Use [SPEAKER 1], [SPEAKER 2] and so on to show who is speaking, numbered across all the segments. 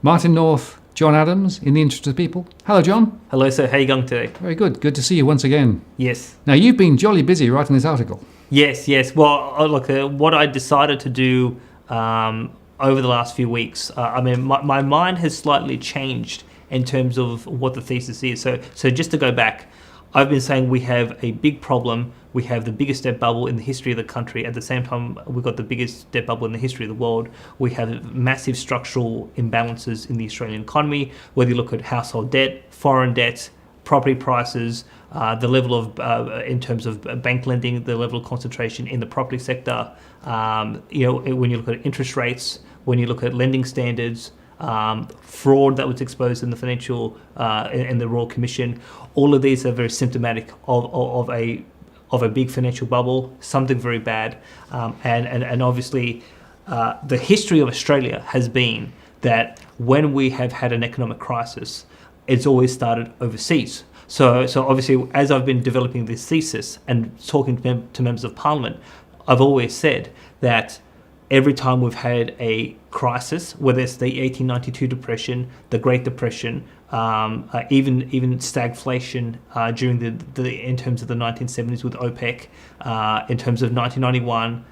[SPEAKER 1] Martin North, John Adams, in the interest of people. Hello, John.
[SPEAKER 2] Hello, sir. How are you going today?
[SPEAKER 1] Very good. Good to see you once again.
[SPEAKER 2] Yes.
[SPEAKER 1] Now, you've been jolly busy writing this article.
[SPEAKER 2] Yes. Well, look, what I decided to do over the last few weeks, my mind has slightly changed in terms of what the thesis is. So just to go back, I've been saying we have a big problem. We have the biggest debt bubble in the history of the country. At the same time, we've got the biggest debt bubble in the history of the world. We have massive structural imbalances in the Australian economy, whether you look at household debt, foreign debt, property prices, the level of, in terms of bank lending, the level of concentration in the property sector. When you look at interest rates, when you look at lending standards, fraud that was exposed in the financial in the Royal Commission, all of these are very symptomatic of a big financial bubble, something very bad, and obviously the history of Australia has been that when we have had an economic crisis, it's always started overseas. So obviously, as I've been developing this thesis and talking to members of Parliament, I've always said that every time we've had a crisis, whether it's the 1892 depression, the Great Depression, even stagflation during in terms of the 1970s with OPEC, in terms of 1991,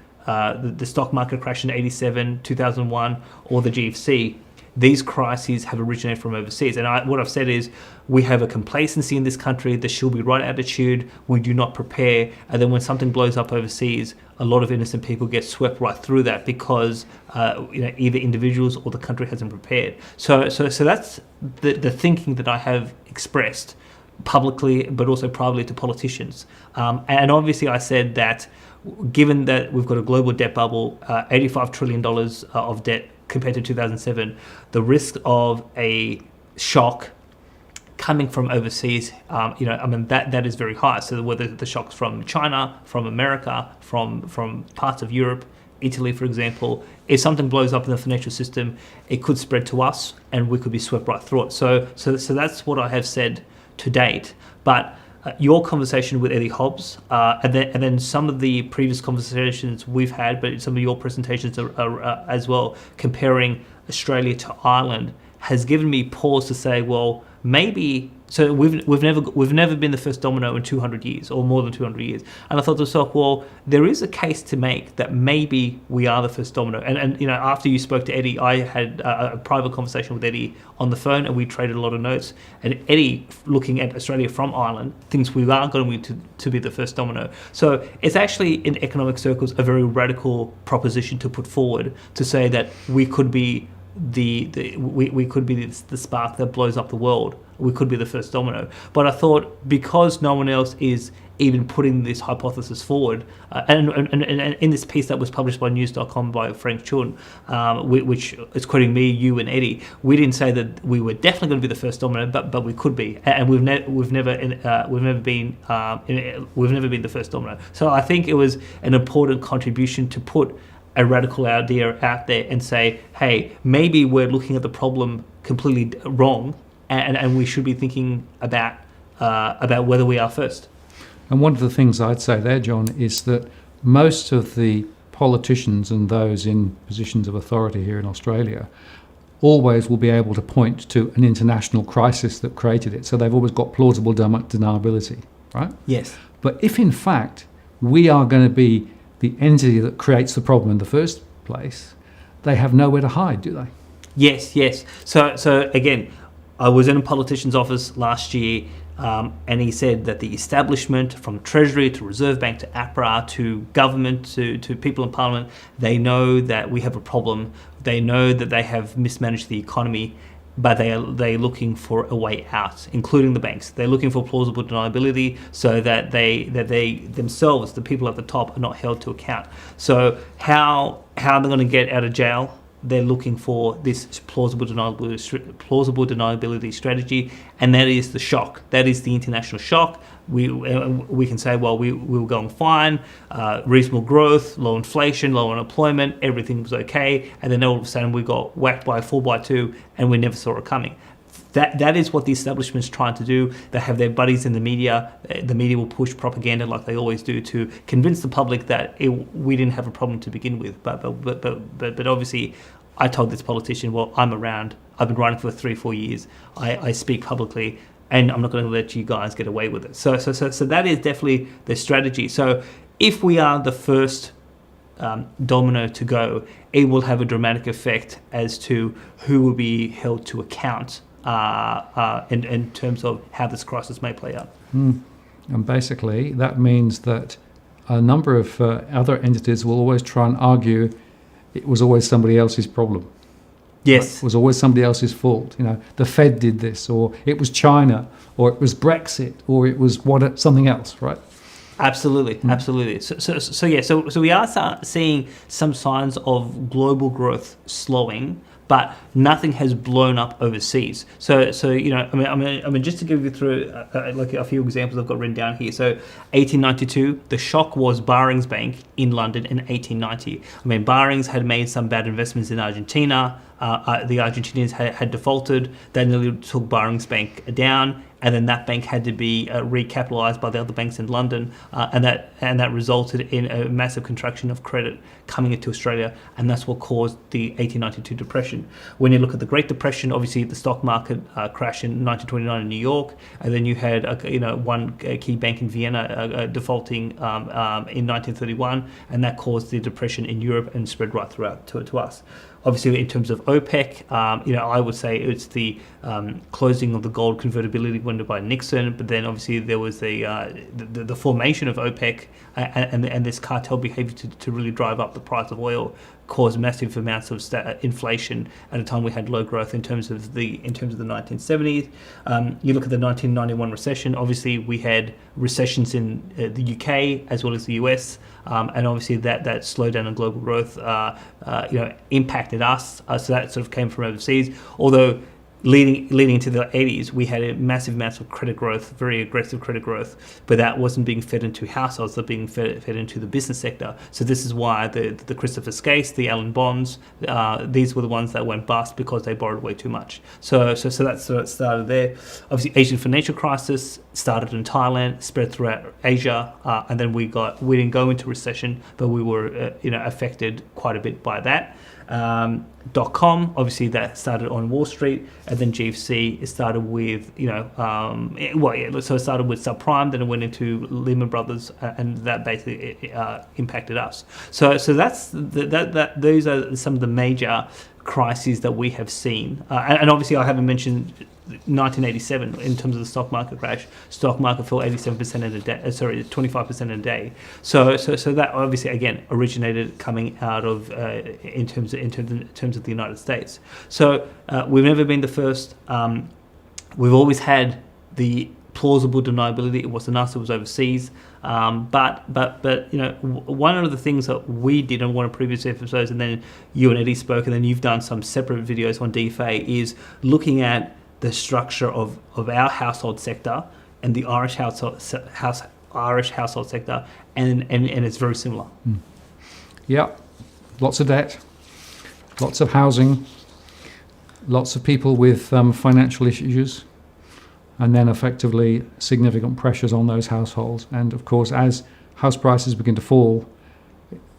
[SPEAKER 2] the stock market crash in 87, 2001, or the GFC, these crises have originated from overseas. And what I've said is we have a complacency in this country, the she'll be right attitude, we do not prepare, and then when something blows up overseas, a lot of innocent people get swept right through that because either individuals or the country hasn't prepared. So that's the thinking that I have expressed publicly, but also privately to politicians. And obviously I said that given that we've got a global debt bubble, $85 trillion of debt compared to 2007, the risk of a shock coming from overseas, that is very high. So whether the shock's from China, from America, from parts of Europe, Italy, for example, if something blows up in the financial system, it could spread to us and we could be swept right through it. So that's what I have said to date. But your conversation with Eddie Hobbs, and then some of the previous conversations we've had, but some of your presentations as well, comparing Australia to Ireland, has given me pause to say, well, maybe. So we've never been the first domino in 200 years or more than 200 years, and I thought to myself, well, there is a case to make that maybe we are the first domino. And after you spoke to Eddie, I had a private conversation with Eddie on the phone, and we traded a lot of notes. And Eddie, looking at Australia from Ireland, thinks we are going to be the first domino. So it's actually in economic circles a very radical proposition to put forward to say that we could be we could be the spark that blows up the world. We could be the first domino. But I thought because no one else is even putting this hypothesis forward, and in this piece that was published by news.com by Frank Chun, which is quoting me, you, and Eddie, we didn't say that we were definitely going to be the first domino, but we could be, and we've never been the first domino. So I think it was an important contribution to put a radical idea out there and say, hey, maybe we're looking at the problem completely wrong, and we should be thinking about whether we are first.
[SPEAKER 1] And one of the things I'd say there, John, is that most of the politicians and those in positions of authority here in Australia always will be able to point to an international crisis that created it. So they've always got plausible deniability, right? Yes. But if in fact we are going to be the entity that creates the problem in the first place, they have nowhere to hide, do they?
[SPEAKER 2] Yes. So again, I was in a politician's office last year, and he said that the establishment, from Treasury to Reserve Bank to APRA to government to people in Parliament, they know that we have a problem. They know that they have mismanaged the economy, but they're looking for a way out, including the banks. They're looking for plausible deniability so that they themselves, the people at the top, are not held to account. So how are they going to get out of jail? They're looking for this plausible deniability strategy, and that is the shock. That is the international shock. We can say, well, we were going fine, reasonable growth, low inflation, low unemployment, everything was okay, and then all of a sudden we got whacked by a 4x2, and we never saw it coming. That is what the establishment's trying to do. They have their buddies in the media. The media will push propaganda like they always do to convince the public that we didn't have a problem to begin with. But obviously, I told this politician, well, I'm around. I've been running for 3-4 years. I speak publicly, and I'm not going to let you guys get away with it. So that is definitely the strategy. So if we are the first domino to go, it will have a dramatic effect as to who will be held to account in terms of how this crisis may play out.
[SPEAKER 1] And basically, that means that a number of other entities will always try and argue it was always somebody else's problem.
[SPEAKER 2] Yes.
[SPEAKER 1] It was always somebody else's fault. The Fed did this, or it was China, or it was Brexit, or it was something else, right?
[SPEAKER 2] Absolutely. So we are seeing some signs of global growth slowing, but nothing has blown up overseas. So just to give you through like a few examples I've got written down here. So 1892, the shock was Barings Bank in London in 1890. Barings had made some bad investments in Argentina. The Argentinians had defaulted. They nearly took Barings Bank down, and then that bank had to be recapitalised by the other banks in London, and that resulted in a massive contraction of credit coming into Australia, and that's what caused the 1892 depression. When you look at the Great Depression, obviously the stock market crashed in 1929 in New York, and then you had one key bank in Vienna defaulting in 1931, and that caused the depression in Europe and spread right throughout to us. Obviously, in terms of OPEC, I would say it's the closing of the gold convertibility window by Nixon, but then obviously there was the formation of OPEC and this cartel behavior to really drive up the price of oil, caused massive amounts of inflation at a time we had low growth in terms of the 1970s. You look at the 1991 recession. Obviously, we had recessions in the UK as well as the US, and obviously that slowdown in global growth impacted us. So that sort of came from overseas. Although leading into the 80s, we had a massive amounts of credit growth, very aggressive credit growth, but that wasn't being fed into households, they're being fed into the business sector. So this is why the Christopher Skase, the Allen bonds, these were the ones that went bust because they borrowed way too much. So that's sort of started there. Obviously, Asian financial crisis started in Thailand, spread throughout Asia, and then we didn't go into recession, but we were affected quite a bit by that. .com, obviously that started on Wall Street, and then GFC, it started with so it started with subprime, then it went into Lehman Brothers, and that basically impacted us. So that's those are some of the major crises that we have seen, and obviously I haven't mentioned 1987 in terms of the stock market crash. Stock market fell 87% in a day. 25% in a day. So that obviously again originated coming out of in terms of the United States. So we've never been the first. We've always had the plausible deniability. It wasn't us. It was overseas. But one of the things that we did on one of the previous episodes, and then you and Eddie spoke, and then you've done some separate videos on DFA, is looking at the structure of our household sector and the Irish household sector, and it's very similar.
[SPEAKER 1] Yeah, lots of debt, lots of housing, lots of people with financial issues, and then effectively significant pressures on those households. And of course, as house prices begin to fall,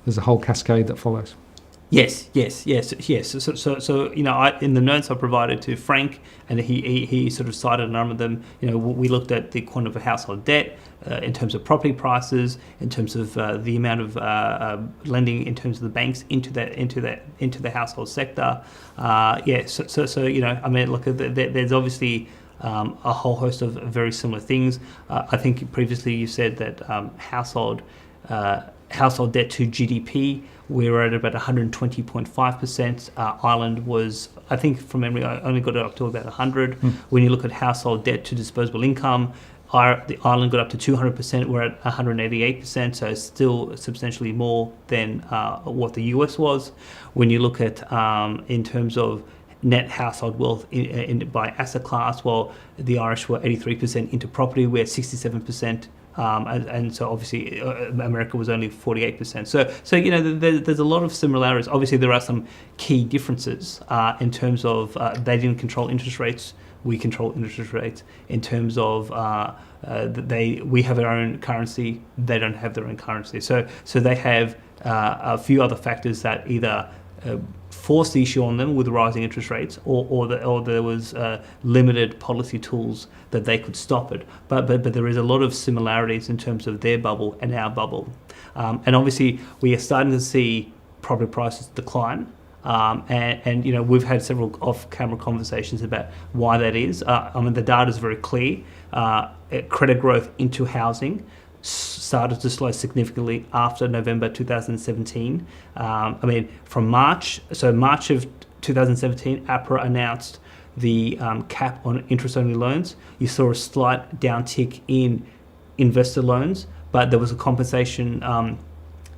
[SPEAKER 1] there's a whole cascade that follows.
[SPEAKER 2] Yes. So in the notes I provided to Frank, and he sort of cited a number of them. We looked at the quantum of household debt in terms of property prices, in terms of the amount of lending in terms of the banks into the household sector. There's obviously a whole host of very similar things. I think previously you said that household debt to GDP, we were at about 120.5%. Ireland was, I think from memory, I only got it up to about 100. When you look at household debt to disposable income, the Ireland got up to 200%. We're at 188%, so it's still substantially more than what the US was. When you look at in terms of net household wealth by asset class, well, the Irish were 83% into property. We're at 67%. And so obviously America was only 48%. So there's a lot of similarities. Obviously there are some key differences in terms of they didn't control interest rates. We control interest rates in terms of we have our own currency. They don't have their own currency. So they have a few other factors that either force the issue on them with rising interest rates, or there was limited policy tools that they could stop it. But there is a lot of similarities in terms of their bubble and our bubble, and obviously we are starting to see property prices decline. And we've had several off-camera conversations about why that is. The data is very clear. Credit growth into housing started to slow significantly after November 2017. From March of 2017, APRA announced the cap on interest-only loans. You saw a slight downtick in investor loans, but there was a compensation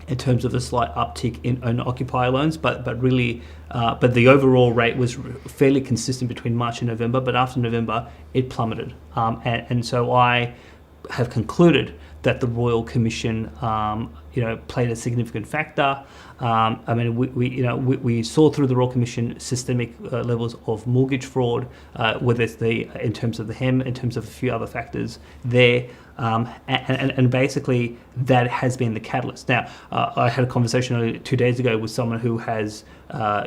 [SPEAKER 2] in terms of a slight uptick in owner-occupier loans, but the overall rate was fairly consistent between March and November. But after November, it plummeted, and so I have concluded that the Royal Commission, played a significant factor. We saw through the Royal Commission systemic levels of mortgage fraud, whether it's in terms of the HEM, in terms of a few other factors there. And basically that has been the catalyst. Now, I had a conversation 2 days ago with someone who has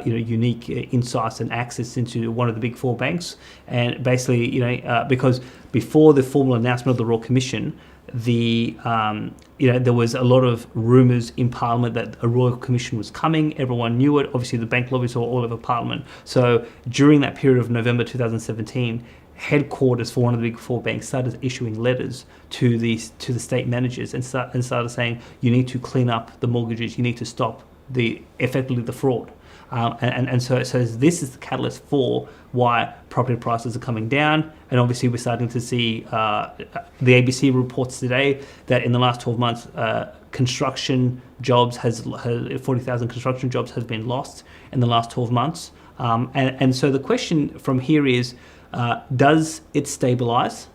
[SPEAKER 2] unique insights and access into one of the big four banks, and basically because before the formal announcement of the Royal Commission, there was a lot of rumours in Parliament that a Royal Commission was coming. Everyone knew it. Obviously, the bank lobbies were all over Parliament. So during that period of November 2017, headquarters for one of the big four banks started issuing letters to the state managers and started saying, you need to clean up the mortgages, you need to stop effectively the fraud. So this is the catalyst for why property prices are coming down. And obviously we're starting to see the ABC reports today that in the last 12 months, construction jobs 40,000 construction jobs has been lost in the last 12 months. And so the question from here is, does it stabilise?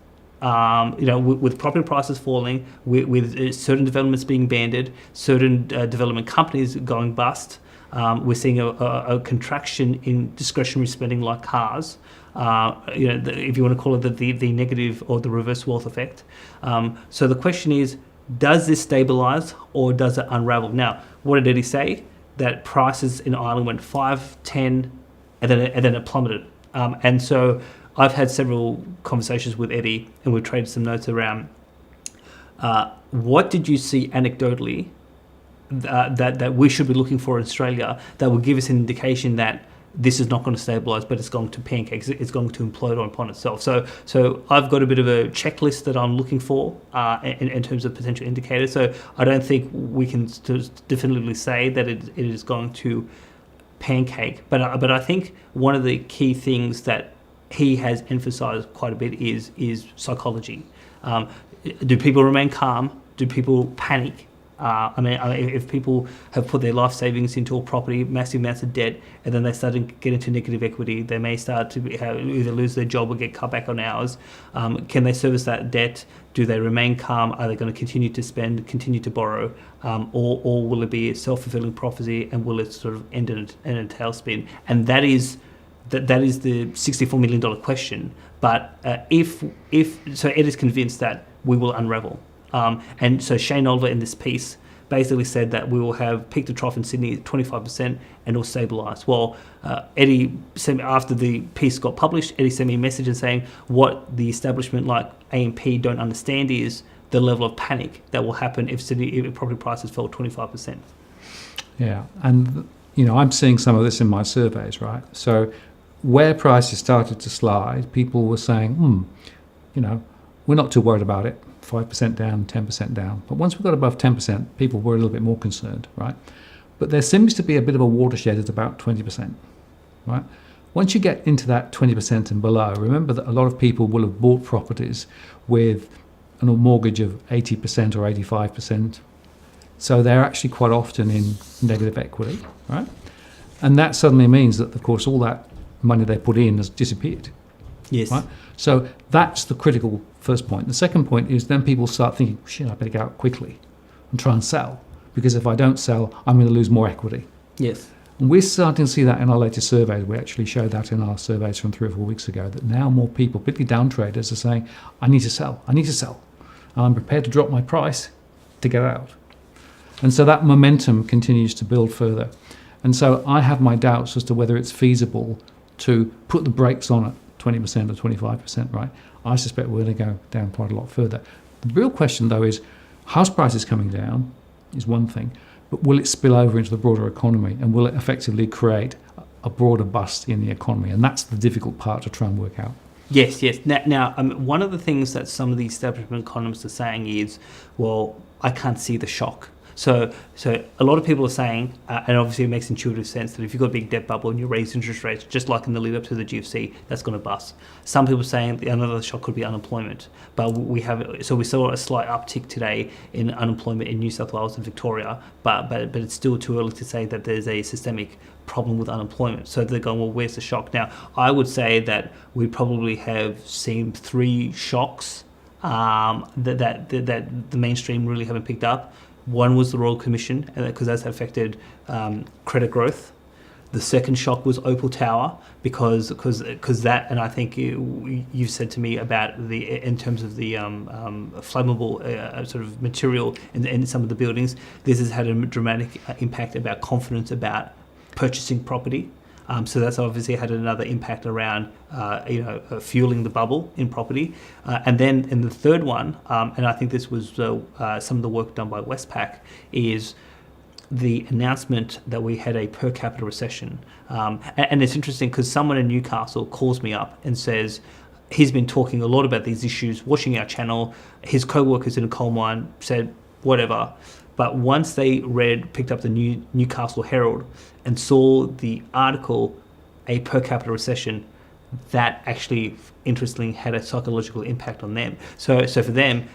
[SPEAKER 2] With property prices falling, with certain developments being banded, certain development companies going bust, we're seeing a contraction in discretionary spending like cars. If you want to call it the negative or the reverse wealth effect. So the question is, does this stabilise or does it unravel? Now, what did Eddie say? That prices in Ireland went 5, 10, and then it plummeted. And so I've had several conversations with Eddie, and we've traded some notes around what did you see anecdotally that we should be looking for in Australia that will give us an indication that this is not going to stabilise, but it's going to pancake, it's going to implode upon itself. So I've got a bit of a checklist that I'm looking for in terms of potential indicators. So I don't think we can definitively say that it is going to pancake, but I think one of the key things that he has emphasised quite a bit is psychology. Do people remain calm? Do people panic? If people have put their life savings into a property, massive amounts of debt, and then they start to get into negative equity, they may start to either lose their job or get cut back on hours. Can they service that debt? Do they remain calm? Are they going to continue to spend, continue to borrow, or will it be a self-fulfilling prophecy, and will it sort of end in a tailspin? And that is the $64 million question. But if Ed is convinced that we will unravel. And so Shane Oliver in this piece basically said that we will have peak to trough in Sydney at 25% and it'll stabilise. Well, Eddie sent me, after the piece got published, Eddie sent me a message and saying what the establishment like AMP don't understand is the level of panic that will happen if property prices fell 25%. Yeah,
[SPEAKER 1] and I'm seeing some of this in my surveys, right? So where prices started to slide, people were saying, we're not too worried about it. 5% down, 10% down. But once we got above 10%, people were a little bit more concerned, right? But there seems to be a bit of a watershed at about 20%, right? Once you get into that 20% and below, remember that a lot of people will have bought properties with a mortgage of 80% or 85%. So they're actually quite often in negative equity, right? And that suddenly means that, of course, all that money they put in has disappeared.
[SPEAKER 2] Yes.
[SPEAKER 1] Right? So that's the critical first point. The second point is then people start thinking, shit, I better get out quickly and try and sell, because if I don't sell, I'm going to lose more equity.
[SPEAKER 2] Yes.
[SPEAKER 1] And we're starting to see that in our latest surveys. We actually showed that in our surveys from 3 or 4 weeks ago, that now more people, particularly down traders, are saying, I need to sell. And I'm prepared to drop my price to get out. And so that momentum continues to build further. And so I have my doubts as to whether it's feasible to put the brakes on at 20% or 25%, right? I suspect we're going to go down quite a lot further. The real question, though, is house prices coming down is one thing, but will it spill over into the broader economy, and will it effectively create a broader bust in the economy? And that's the difficult part to try and work out.
[SPEAKER 2] Yes. Now, one of the things that some of the establishment economists are saying is, well, I can't see the shock. So a lot of people are saying, and obviously it makes intuitive sense, that if you've got a big debt bubble and you raise interest rates, just like in the lead up to the GFC, that's going to bust. Some people are saying another shock could be unemployment. But we saw a slight uptick today in unemployment in New South Wales and Victoria, but it's still too early to say that there's a systemic problem with unemployment. So they're going, well, where's the shock? Now, I would say that we probably have seen 3 shocks that the mainstream really haven't picked up. One was the Royal Commission, because that's affected credit growth. The second shock was Opal Tower, because that, and I think you said to me about in terms of the flammable sort of material in some of the buildings, this has had a dramatic impact about confidence about purchasing property. So that's obviously had another impact around, fueling the bubble in property. And then in the third one, and I think this was some of the work done by Westpac, is the announcement that we had a per capita recession. And it's interesting because someone in Newcastle calls me up and says he's been talking a lot about these issues, watching our channel. His co-workers in a coal mine said, whatever. But once they picked up the Newcastle Herald and saw the article, a per capita recession, that actually, interestingly, had a psychological impact on them. So for them,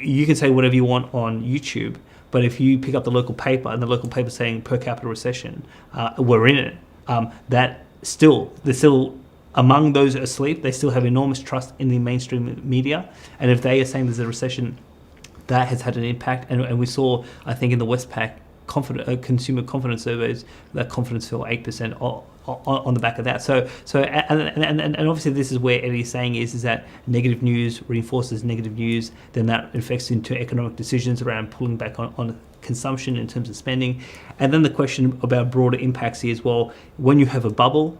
[SPEAKER 2] you can say whatever you want on YouTube, but if you pick up the local paper and the local paper saying per capita recession, we're in it. They're still among those asleep. They still have enormous trust in the mainstream media, and if they are saying there's a recession, that has had an impact, and we saw, I think, in the Westpac consumer confidence surveys, that confidence fell 8% on the back of that. So and obviously this is where Eddie's saying is that negative news reinforces negative news, then that affects into economic decisions around pulling back on consumption in terms of spending. And then the question about broader impacts is, well, when you have a bubble,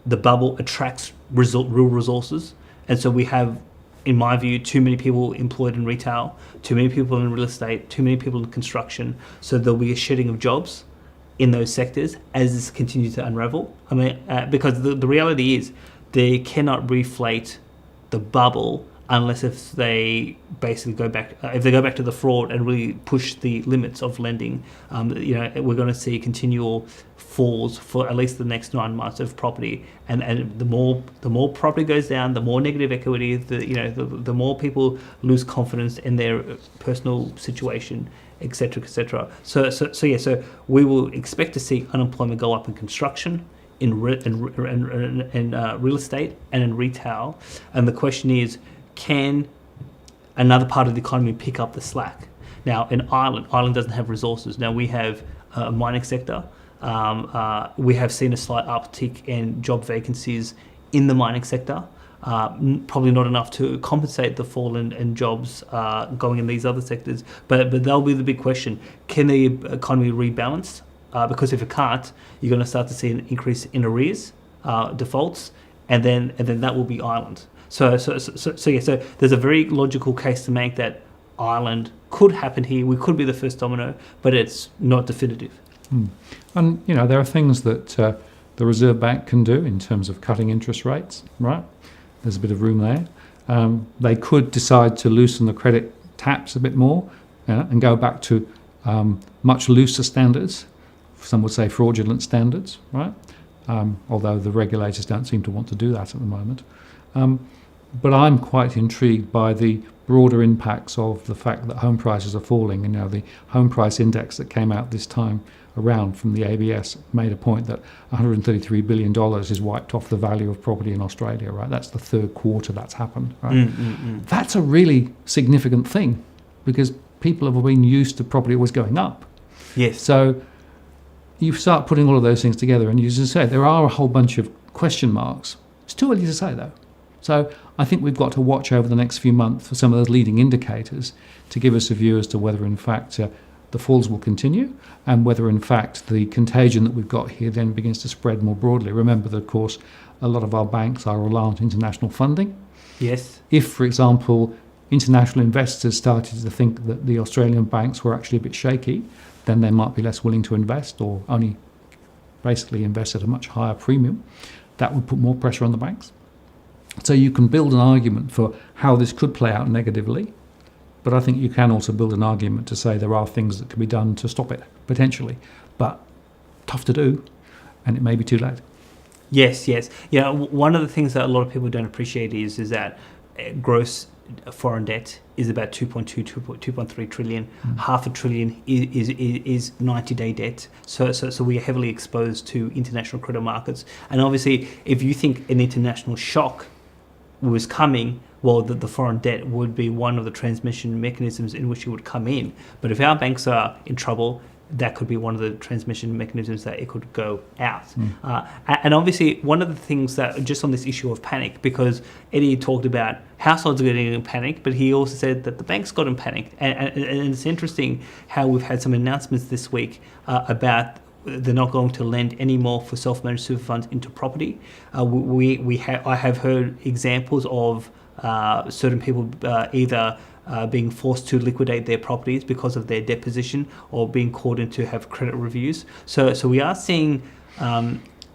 [SPEAKER 2] the bubble attracts real resources, and so we have, in my view, too many people employed in retail, too many people in real estate, too many people in construction. So there'll be a shedding of jobs in those sectors as this continues to unravel. I mean, because the reality is they cannot reflate the bubble unless if they basically go back to the fraud and really push the limits of lending. We're going to see continual falls for at least the next 9 months of property, and the more property goes down, the more negative equity, the more people lose confidence in their personal situation, etc., etc. So we will expect to see unemployment go up in construction, in real estate, and in retail. And the question is, can another part of the economy pick up the slack? Now, in Ireland doesn't have resources. Now, we have a mining sector. We have seen a slight uptick in job vacancies in the mining sector, probably not enough to compensate the fall in jobs going in these other sectors. But that'll be the big question. Can the economy rebalance? Because if it can't, you're going to start to see an increase in arrears, defaults, and then that will be Ireland. So there's a very logical case to make that Ireland could happen here. We could be the first domino, but it's not definitive.
[SPEAKER 1] And, there are things that the Reserve Bank can do in terms of cutting interest rates, right? There's a bit of room there. They could decide to loosen the credit taps a bit more and go back to much looser standards. Some would say fraudulent standards, right? Although the regulators don't seem to want to do that at the moment. But I'm quite intrigued by the broader impacts of the fact that home prices are falling. And the home price index that came out this time around from the ABS made a point that $133 billion is wiped off the value of property in Australia, right? That's the third quarter that's happened, right? That's a really significant thing because people have been used to property always going up.
[SPEAKER 2] Yes.
[SPEAKER 1] So you start putting all of those things together, and you just say there are a whole bunch of question marks. It's too early to say, though. So I think we've got to watch over the next few months for some of those leading indicators to give us a view as to whether, in fact, the falls will continue, and whether in fact the contagion that we've got here then begins to spread more broadly. Remember that, of course, a lot of our banks are reliant on international funding.
[SPEAKER 2] Yes.
[SPEAKER 1] If, for example, international investors started to think that the Australian banks were actually a bit shaky, then they might be less willing to invest, or only basically invest at a much higher premium. That would put more pressure on the banks. So you can build an argument for how this could play out negatively, but I think you can also build an argument to say there are things that can be done to stop it, potentially. But tough to do, and it may be too late.
[SPEAKER 2] Yes. Yeah, one of the things that a lot of people don't appreciate is that gross foreign debt is about 2.3 trillion. Half a trillion is 90-day debt. So we are heavily exposed to international credit markets. And obviously, if you think an international shock was coming, well, the foreign debt would be one of the transmission mechanisms in which it would come in. But if our banks are in trouble, that could be one of the transmission mechanisms that it could go out. And obviously, one of the things that, just on this issue of panic, because Eddie talked about households getting in panic, but he also said that the banks got in panic. And it's interesting how we've had some announcements this week about they're not going to lend any more for self-managed super funds into property. I have heard examples of certain people either being forced to liquidate their properties because of their debt position, or being called in to have credit reviews. So we are seeing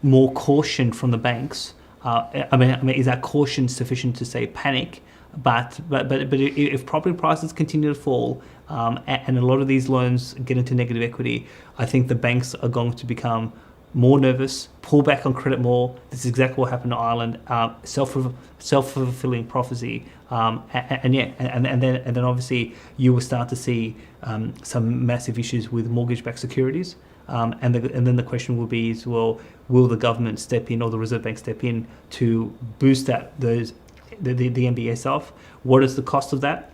[SPEAKER 2] more caution from the banks. I mean, is that caution sufficient to say panic? But if property prices continue to fall, and a lot of these loans get into negative equity, I think the banks are going to become more nervous, pull back on credit more. This is exactly what happened to Ireland. Self-fulfilling prophecy, and then obviously you will start to see some massive issues with mortgage-backed securities, and then the question will be will the government step in, or the Reserve Bank step in to boost the MBS off? What is the cost of that?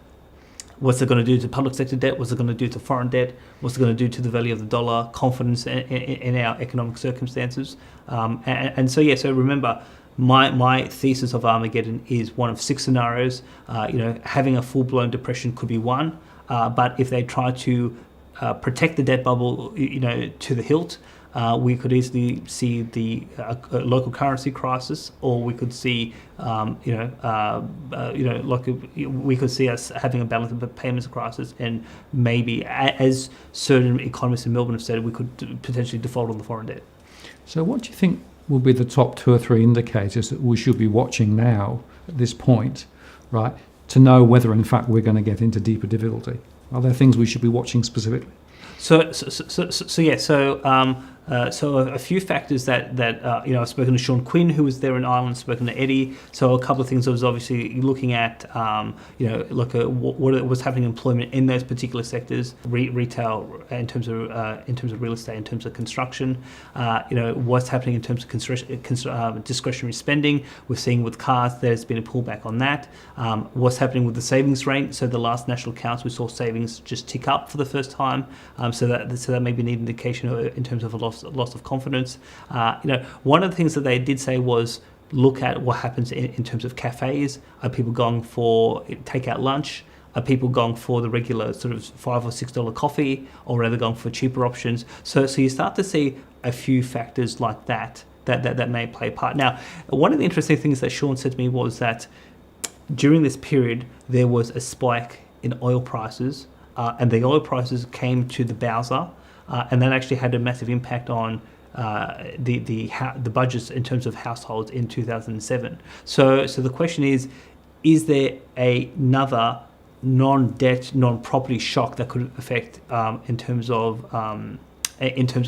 [SPEAKER 2] What's it going to do to public sector debt? What's it going to do to foreign debt? What's it going to do to the value of the dollar, confidence in our economic circumstances? So remember, my thesis of Armageddon is one of 6 scenarios. Having a full-blown depression could be one, but if they try to protect the debt bubble, to the hilt, we could easily see the local currency crisis, or we could see, we could see us having a balance of payments crisis, and maybe, as certain economists in Melbourne have said, we could potentially default on the foreign debt.
[SPEAKER 1] So, what do you think will be the top 2 or 3 indicators that we should be watching now at this point, right, to know whether in fact we're going to get into deeper difficulty? Are there things we should be watching specifically?
[SPEAKER 2] So a few factors that I've spoken to Sean Quinn, who was there in Ireland, spoken to Eddie. So a couple of things I was obviously looking at, what was happening in employment in those particular sectors, retail in terms of real estate, in terms of construction, what's happening in terms of discretionary spending. We're seeing with cars, there's been a pullback on that. What's happening with the savings rate? So the last national accounts, we saw savings just tick up for the first time. So that may be an indication in terms of a loss of confidence. One of the things that they did say was look at what happens in terms of cafes. Are people going for takeout lunch? Are people going for the regular sort of $5 or $6 coffee, or are they going for cheaper options? So you start to see a few factors like that may play a part. Now, one of the interesting things that Sean said to me was that during this period there was a spike in oil prices, and the oil prices came to the bowser. And that actually had a massive impact on the budgets in terms of households in 2007. So the question is there another non-debt, non-property shock that could affect in terms of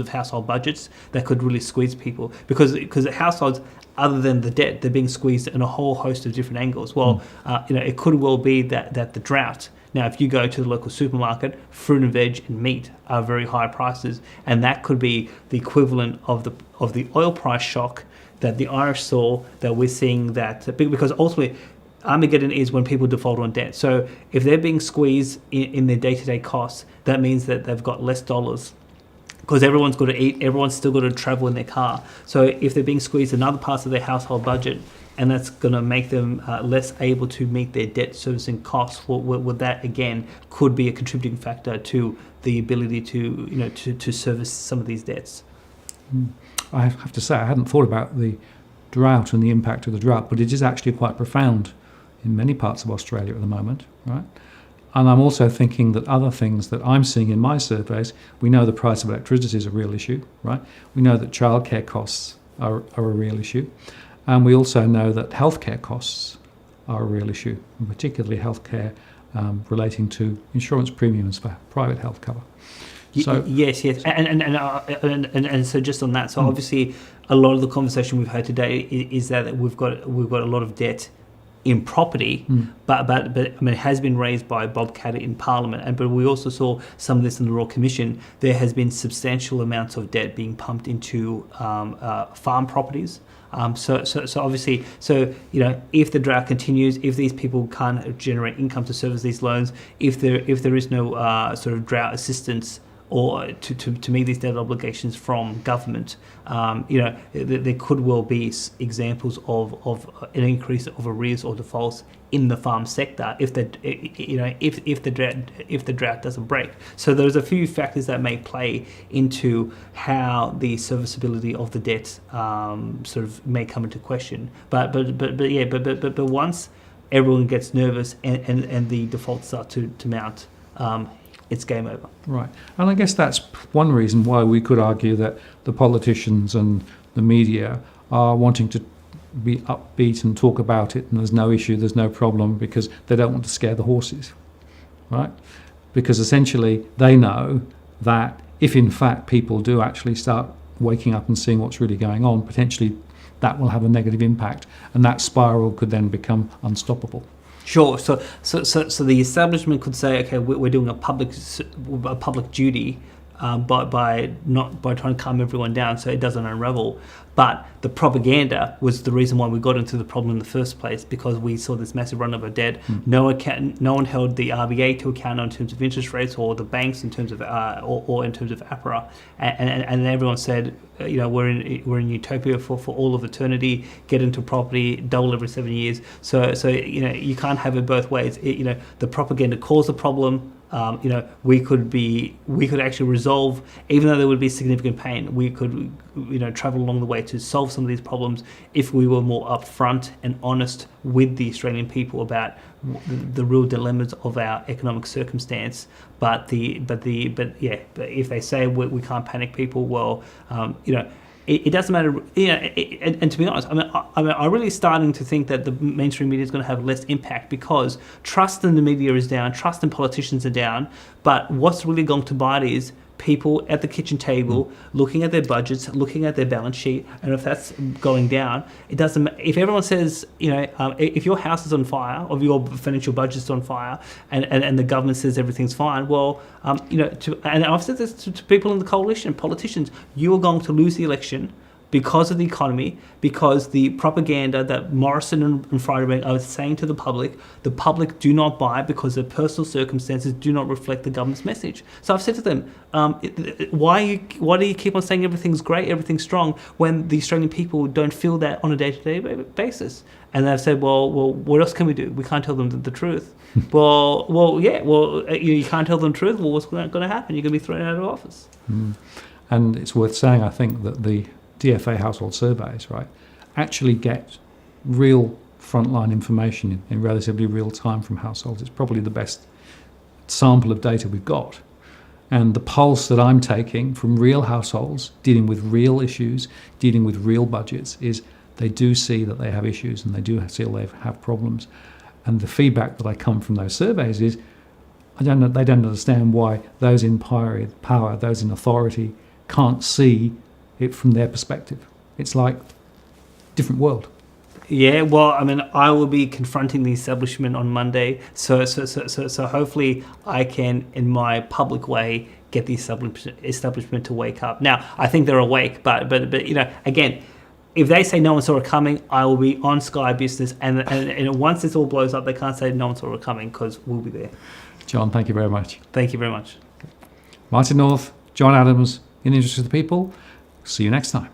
[SPEAKER 2] household budgets that could really squeeze people? Because households, other than the debt, they're being squeezed in a whole host of different angles. Well, it could well be that the drought. Now, if you go to the local supermarket, fruit and veg and meat are very high prices, and that could be the equivalent of the oil price shock that the Irish saw, that we're seeing that, because ultimately Armageddon is when people default on debt. So if they're being squeezed in their day-to-day costs, that means that they've got less dollars, because everyone's got to eat, everyone's still got to travel in their car. So if they're being squeezed in other parts of their household budget, and that's going to make them less able to meet their debt servicing costs, would that again could be a contributing factor to the ability to service some of these debts.
[SPEAKER 1] I have to say I hadn't thought about the drought and the impact of the drought, but it is actually quite profound in many parts of Australia at the moment, right? And I'm also thinking that other things that I'm seeing in my surveys, we know the price of electricity is a real issue, right? We know that childcare costs are a real issue. And we also know that healthcare costs are a real issue, and particularly healthcare relating to insurance premiums for private health cover. So,
[SPEAKER 2] yes, and so just on that, so obviously a lot of the conversation we've had today is that we've got a lot of debt in property, but I mean, it has been raised by Bob Catter in Parliament, but we also saw some of this in the Royal Commission. There has been substantial amounts of debt being pumped into farm properties. So obviously, if the drought continues, if these people can't generate income to service these loans, if there is no sort of drought assistance or to meet these debt obligations from government, there could well be examples of an increase of arrears or defaults in the farm sector if the drought doesn't break. So there's a few factors that may play into how the serviceability of the debt sort of may come into question. But once everyone gets nervous and the defaults start to mount, it's game over.
[SPEAKER 1] Right. And I guess that's one reason why we could argue that the politicians and the media are wanting to be upbeat and talk about it, and there's no issue, there's no problem, because they don't want to scare the horses, right? Because essentially they know that if in fact people do actually start waking up and seeing what's really going on, potentially that will have a negative impact, and that spiral could then become unstoppable.
[SPEAKER 2] Sure. So the establishment could say, okay, we're doing a public duty by trying to calm everyone down so it doesn't unravel. But the propaganda was the reason why we got into the problem in the first place, because we saw this massive run of debt. No one held the RBA to account in terms of interest rates, or the banks in terms of or in terms of APRA, and everyone said, we're in utopia for all of eternity. Get into property, double every 7 years. So you can't have it both ways. The propaganda caused the problem. We could actually resolve, even though there would be significant pain, we could travel along the way to solve some of these problems if we were more upfront and honest with the Australian people about the real dilemmas of our economic circumstance. But if they say we can't panic people, well, it doesn't matter, and to be honest, I'm really starting to think that the mainstream media is going to have less impact, because trust in the media is down, trust in politicians are down, but what's really going to bite is people at the kitchen table looking at their budgets, looking at their balance sheet, and if that's going down, it doesn't. If everyone says, if your house is on fire, or your financial budget is on fire, and the government says everything's fine, well, and I've said this to people in the coalition, politicians, you are going to lose the election because of the economy, because the propaganda that Morrison and Friedberg are saying to the public do not buy, because their personal circumstances do not reflect the government's message. So I've said to them, why do you keep on saying everything's great, everything's strong, when the Australian people don't feel that on a day-to-day basis? And they've said, well, what else can we do? We can't tell them the truth. You can't tell them the truth. Well, what's going to happen? You're going to be thrown out of office.
[SPEAKER 1] And it's worth saying, I think, that the DFA household surveys, right, actually get real frontline information in relatively real time from households. It's probably the best sample of data we've got. And the pulse that I'm taking from real households dealing with real issues, dealing with real budgets, is they do see that they have issues, and they do see they have problems. And the feedback that I come from those surveys is they don't understand why those in power, those in authority, can't see it from their perspective. It's like different world.
[SPEAKER 2] Yeah, well, I will be confronting the establishment on Monday, so hopefully I can, in my public way, get the establishment to wake up. Now, I think they're awake, but again, if they say no one saw it coming, I will be on Sky Business, and once this all blows up, they can't say no one saw it coming, because we'll be there.
[SPEAKER 1] John, thank you very much.
[SPEAKER 2] Thank you very much.
[SPEAKER 1] Martin North, John Adams, in the interest of the people. See you next time.